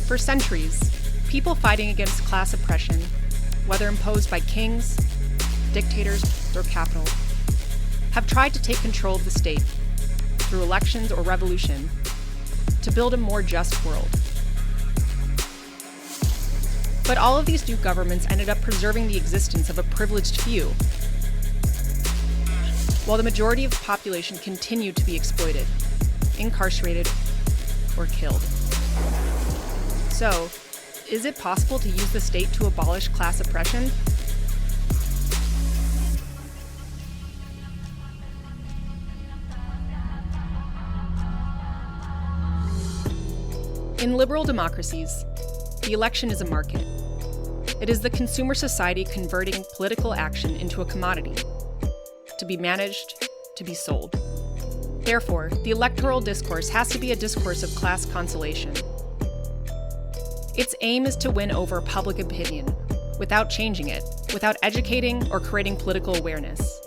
For centuries, people fighting against class oppression, whether imposed by kings, dictators, or capital, have tried to take control of the state through elections or revolution to build a more just world. But all of these new governments ended up preserving the existence of a privileged few, while the majority of the population continued to be exploited, incarcerated, or killed. So, is it possible to use the state to abolish class oppression? In liberal democracies, the election is a market. It is the consumer society converting political action into a commodity, to be managed, to be sold. Therefore, the electoral discourse has to be a discourse of class consolation. Its aim is to win over public opinion, without changing it, without educating or creating political awareness.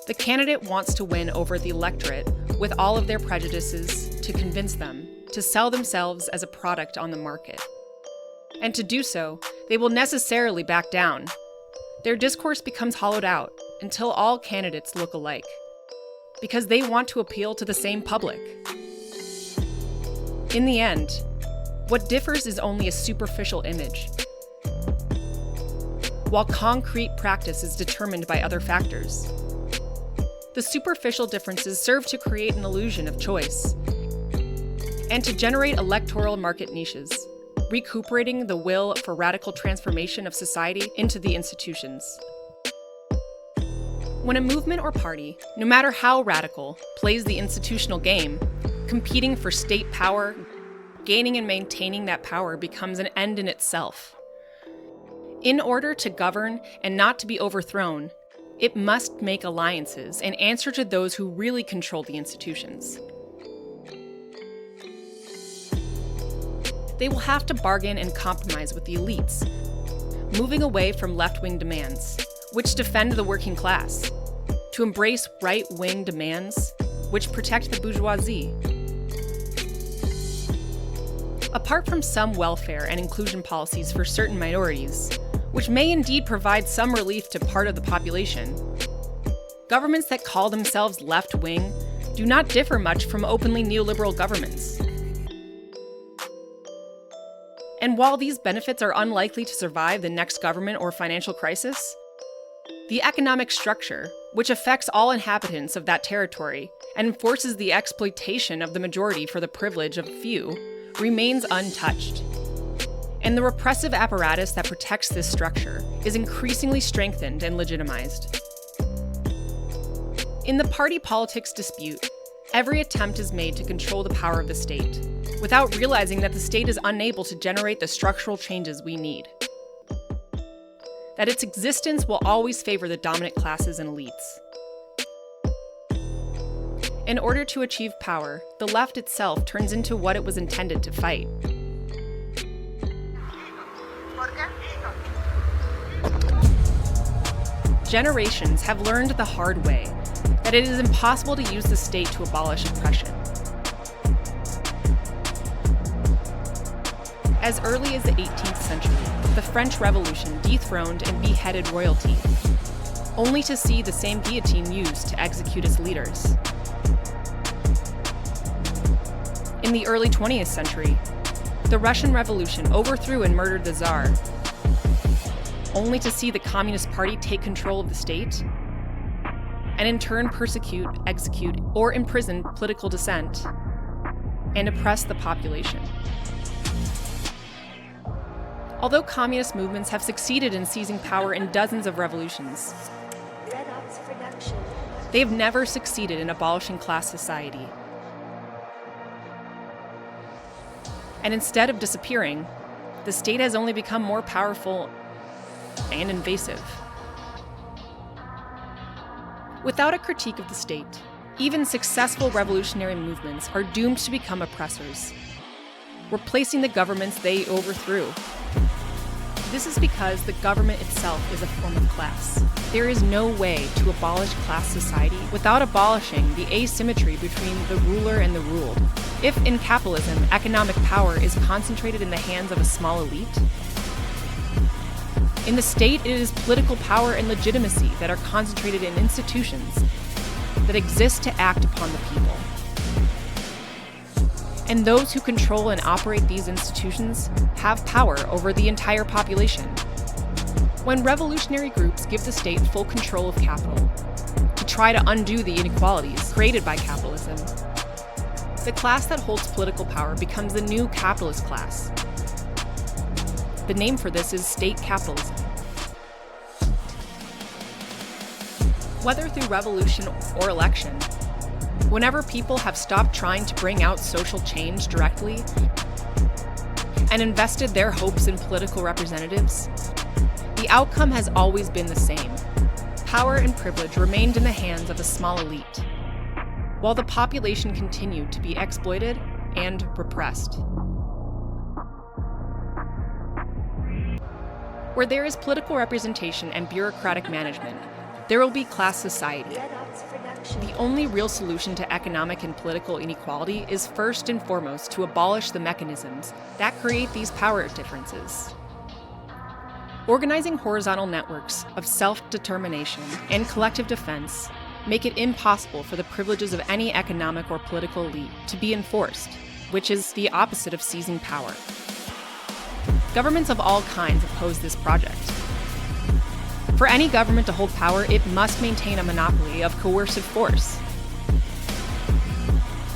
The candidate wants to win over the electorate with all of their prejudices to convince them to sell themselves as a product on the market. And to do so, they will necessarily back down. Their discourse becomes hollowed out until all candidates look alike, because they want to appeal to the same public. In the end, what differs is only a superficial image, while concrete practice is determined by other factors. The superficial differences serve to create an illusion of choice and to generate electoral market niches, recuperating the will for radical transformation of society into the institutions. When a movement or party, no matter how radical, plays the institutional game, competing for state power, gaining and maintaining that power becomes an end in itself. In order to govern and not to be overthrown, it must make alliances and answer to those who really control the institutions. They will have to bargain and compromise with the elites, moving away from left-wing demands, which defend the working class, to embrace right-wing demands, which protect the bourgeoisie. Apart from some welfare and inclusion policies for certain minorities, which may indeed provide some relief to part of the population, governments that call themselves left-wing do not differ much from openly neoliberal governments. And while these benefits are unlikely to survive the next government or financial crisis, the economic structure, which affects all inhabitants of that territory and enforces the exploitation of the majority for the privilege of few, remains untouched. And the repressive apparatus that protects this structure is increasingly strengthened and legitimized. In the party politics dispute, every attempt is made to control the power of the state, without realizing that the state is unable to generate the structural changes we need. That its existence will always favor the dominant classes and elites. In order to achieve power, the left itself turns into what it was intended to fight. Generations have learned the hard way that it is impossible to use the state to abolish oppression. As early as the 18th century, the French Revolution dethroned and beheaded royalty, only to see the same guillotine used to execute its leaders. In the early 20th century, the Russian Revolution overthrew and murdered the Tsar, only to see the Communist Party take control of the state, and in turn persecute, execute, or imprison political dissent, and oppress the population. Although communist movements have succeeded in seizing power in dozens of revolutions, they have never succeeded in abolishing class society. And instead of disappearing, the state has only become more powerful and invasive. Without a critique of the state, even successful revolutionary movements are doomed to become oppressors, replacing the governments they overthrew. This is because the government itself is a form of class. There is no way to abolish class society without abolishing the asymmetry between the ruler and the ruled. If in capitalism, economic power is concentrated in the hands of a small elite, in the state it is political power and legitimacy that are concentrated in institutions that exist to act upon the people. And those who control and operate these institutions have power over the entire population. When revolutionary groups give the state full control of capital to try to undo the inequalities created by capitalism, the class that holds political power becomes the new capitalist class. The name for this is state capitalism. Whether through revolution or election, whenever people have stopped trying to bring out social change directly and invested their hopes in political representatives, the outcome has always been the same. Power and privilege remained in the hands of a small elite, while the population continued to be exploited and repressed. Where there is political representation and bureaucratic management, there will be class society. The only real solution to economic and political inequality is first and foremost to abolish the mechanisms that create these power differences. Organizing horizontal networks of self-determination and collective defense make it impossible for the privileges of any economic or political elite to be enforced, which is the opposite of seizing power. Governments of all kinds oppose this project. For any government to hold power, it must maintain a monopoly of coercive force.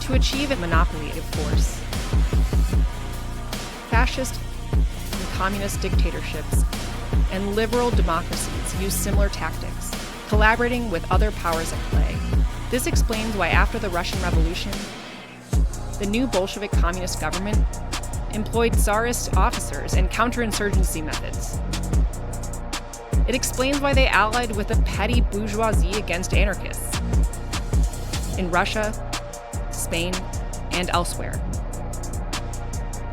To achieve a monopoly of force, fascist and communist dictatorships and liberal democracies use similar tactics, collaborating with other powers at play. This explains why after the Russian Revolution, the new Bolshevik communist government employed Tsarist officers and counterinsurgency methods. It explains why they allied with a petty bourgeoisie against anarchists in Russia, Spain, and elsewhere.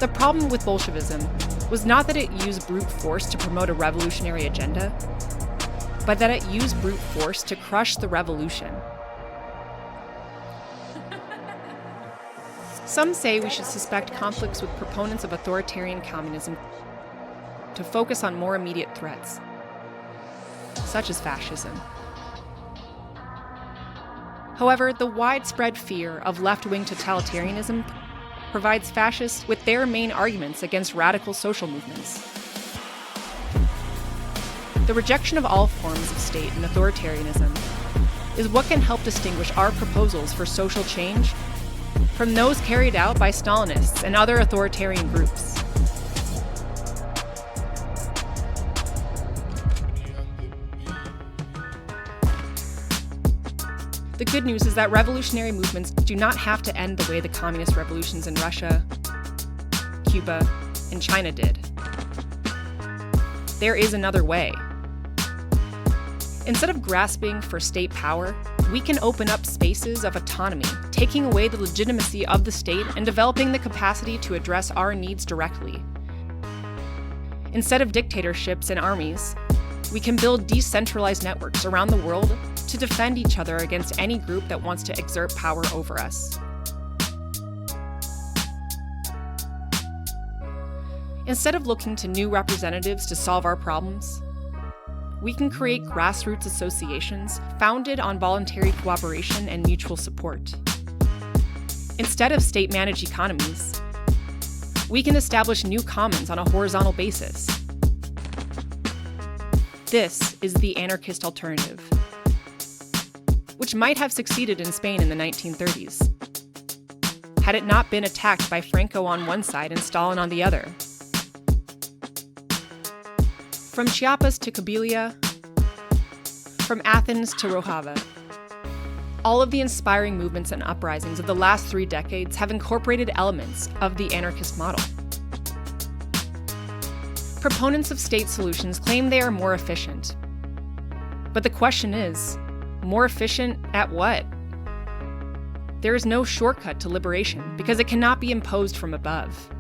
The problem with Bolshevism was not that it used brute force to promote a revolutionary agenda, but that it used brute force to crush the revolution. Some say we should suspect conflicts with proponents of authoritarian communism to focus on more immediate threats, such as fascism. However, the widespread fear of left-wing totalitarianism provides fascists with their main arguments against radical social movements. The rejection of all forms of state and authoritarianism is what can help distinguish our proposals for social change from those carried out by Stalinists and other authoritarian groups. The good news is that revolutionary movements do not have to end the way the communist revolutions in Russia, Cuba, and China did. There is another way. Instead of grasping for state power, we can open up spaces of autonomy, taking away the legitimacy of the state and developing the capacity to address our needs directly. Instead of dictatorships and armies, we can build decentralized networks around the world to defend each other against any group that wants to exert power over us. Instead of looking to new representatives to solve our problems, we can create grassroots associations founded on voluntary cooperation and mutual support. Instead of state-managed economies, we can establish new commons on a horizontal basis. This is the anarchist alternative, which might have succeeded in Spain in the 1930s, had it not been attacked by Franco on one side and Stalin on the other. From Chiapas to Kabylia, from Athens to Rojava, all of the inspiring movements and uprisings of the last 3 decades have incorporated elements of the anarchist model. Proponents of state solutions claim they are more efficient. But the question is, more efficient at what? There is no shortcut to liberation because it cannot be imposed from above.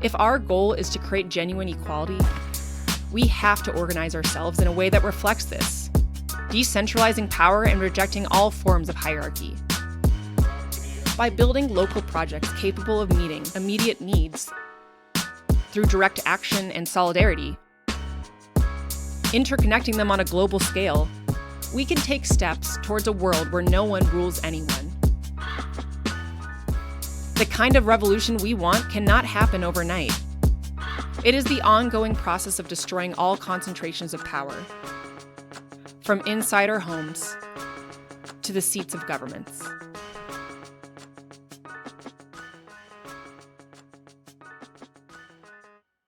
If our goal is to create genuine equality, we have to organize ourselves in a way that reflects this, decentralizing power and rejecting all forms of hierarchy. By building local projects capable of meeting immediate needs through direct action and solidarity, interconnecting them on a global scale, we can take steps towards a world where no one rules anyone. The kind of revolution we want cannot happen overnight. It is the ongoing process of destroying all concentrations of power, from inside our homes to the seats of governments.